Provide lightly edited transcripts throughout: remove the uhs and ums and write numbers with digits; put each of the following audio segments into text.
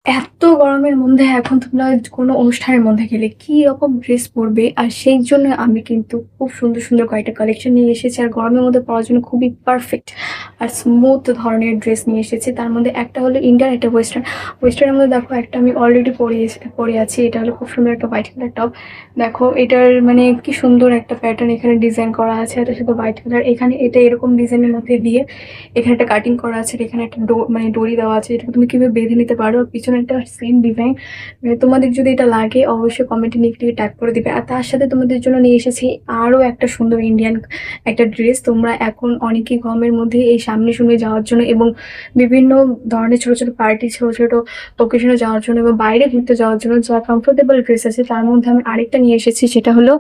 এত গরমের মধ্যে এখন তোমরা কোনো অনুষ্ঠানের মধ্যে গেলে কি রকম ড্রেস পরবে? আর সেই জন্য আমি কিন্তু খুব সুন্দর, সুন্দর কয়েকটা কালেকশন নিয়ে এসেছি। আর গরমের মধ্যে পরার জন্য খুবই পারফেক্ট আর স্মুথ ধরনের ড্রেস নিয়ে এসেছি। তার মধ্যে একটা হলো ইন্ডিয়ান, একটা ওয়েস্টার্ন। ওয়েস্টার্নের মধ্যে দেখো একটা আমি অলরেডি পরে আছি। এটা হলো খুব সুন্দর একটা হোয়াইট কালার টপ। দেখো এটার মানে কি সুন্দর একটা প্যাটার্ন এখানে ডিজাইন করা আছে। এটার সাথে হোয়াইট কালার, এখানে এটা এরকম ডিজাইনের মধ্যে দিয়ে এখানে একটা কাটিং করা আছে। আর এখানে একটা মানে দড়ি দেওয়া আছে। এটা তুমি কিভাবে বেঁধে নিতে পারো। আর পিছনে একটা সেম ডিজাইন। তোমাদের যদি এটা লাগে অবশ্যই কমেন্টে লিখে ট্যাগ করে দিবে। আর তার সাথে তোমাদের জন্য নিয়ে এসেছি আরও একটা সুন্দর ইন্ডিয়ান একটা ড্রেস। তোমরা এখন অনেকেই গরমের মধ্যে এই সামনে সামনে যাওয়ার জন্য এবং বিভিন্ন ধরনের ছোট ছোট পার্টি, ছোট ছোট ওকেশনে যাওয়ার জন্য এবং বাইরে ঘুরতে যাওয়ার জন্য যা কমফোর্টেবল ড্রেস আছে তার মধ্যে আমি আরেকটা নিয়ে এসেছি। সেটা হলো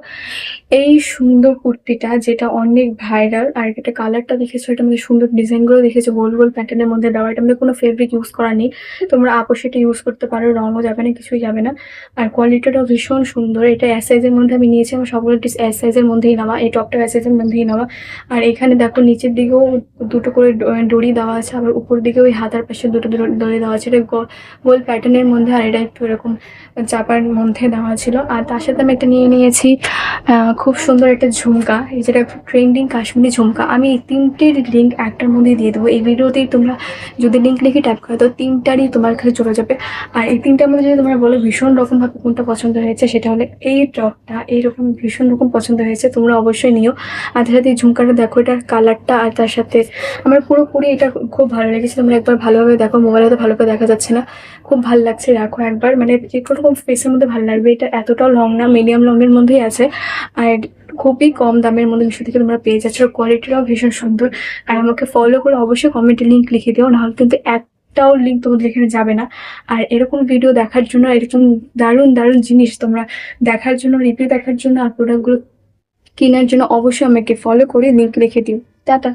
এই সুন্দর কুর্তিটা, যেটা অনেক ভাইরাল। আর এটা কালারটা দেখেছো, এটা মধ্যে সুন্দর ডিজাইনগুলো দেখেছো, গোল গোল প্যাটার্নের মধ্যে দেওয়া। এটা মধ্যে কোনো ফেব্রিক ইউজ করা নেই। তোমরা আপোষ এটা ইউজ করতে পারো, রঙও যাবে না, কিছুই যাবে না। আর কোয়ালিটিটাও ভীষণ সুন্দর। এটা এস সাইজের মধ্যে আমি নিয়েছি। আমার সবগুলো ড্রেস এস সাইজের মধ্যেই নেওয়া, এই টপটা এস সাইজের মধ্যেই নেওয়া। আর এখানে দেখো নিচের দিকেও দুটো করে দড়ি দেওয়া আছে, আবার উপর দিকে ওই হাতার পাশে দুটো দড়ি দেওয়া আছে। এটা গোল প্যাটার্নের মধ্যে, আর এটা একটু এরকম চাপার মধ্যে দেওয়া ছিল। আর তার সাথে আমি একটা নিয়ে নিয়েছি খুব সুন্দর একটা ঝুমকা, এই যেটা ট্রেন্ডিং কাশ্মীরি ঝুমকা। আমি এই তিনটের লিঙ্ক একটার মধ্যে দিয়ে দেবো এই ভিডিওতেই। তোমরা যদি লিঙ্ক লিখে ট্যাপ করো তো তিনটারই তোমার কাছে চলে যাবে। আর এই তিনটার মধ্যে যদি তোমরা বলো ভীষণ রকমভাবে কোনটা পছন্দ হয়েছে, সেটা হলে এই টপটা এইরকম ভীষণ রকম পছন্দ হয়েছে, তোমরা অবশ্যই নিও। আর তার সাথে এই ঝুমকাটা দেখো, এটার কালারটা আর তার সাথে আমার পুরোপুরি এটা খুব ভালো লেগেছে। তোমরা একবার ভালোভাবে দেখো, মোবাইলে তো ভালোভাবে দেখা যাচ্ছে না, খুব ভালো লাগছে। দেখো একবার, মানে যে রকম ফেসের মধ্যে ভালো লাগবে। এটা এতটাও লং না, মিডিয়াম লংয়ের মধ্যেই আছে। আর খুবই কম দামের মধ্যে মিশো থেকে তোমরা পেয়ে যাচ্ছ। কোয়ালিটিটাও ভীষণ সুন্দর। আর আমাকে ফলো করে অবশ্যই কমেন্টে লিঙ্ক লিখে দিও, নাহলে কিন্তু একটাও লিঙ্ক তোমাদের এখানে যাবে না। আর এরকম ভিডিও দেখার জন্য, এরকম দারুণ দারুণ জিনিস তোমরা দেখার জন্য, রিভিউ দেখার জন্য আর প্রোডাক্টগুলো কেনার জন্য অবশ্যই আমাকে ফলো করে লিঙ্ক লিখে দিও। টাটা।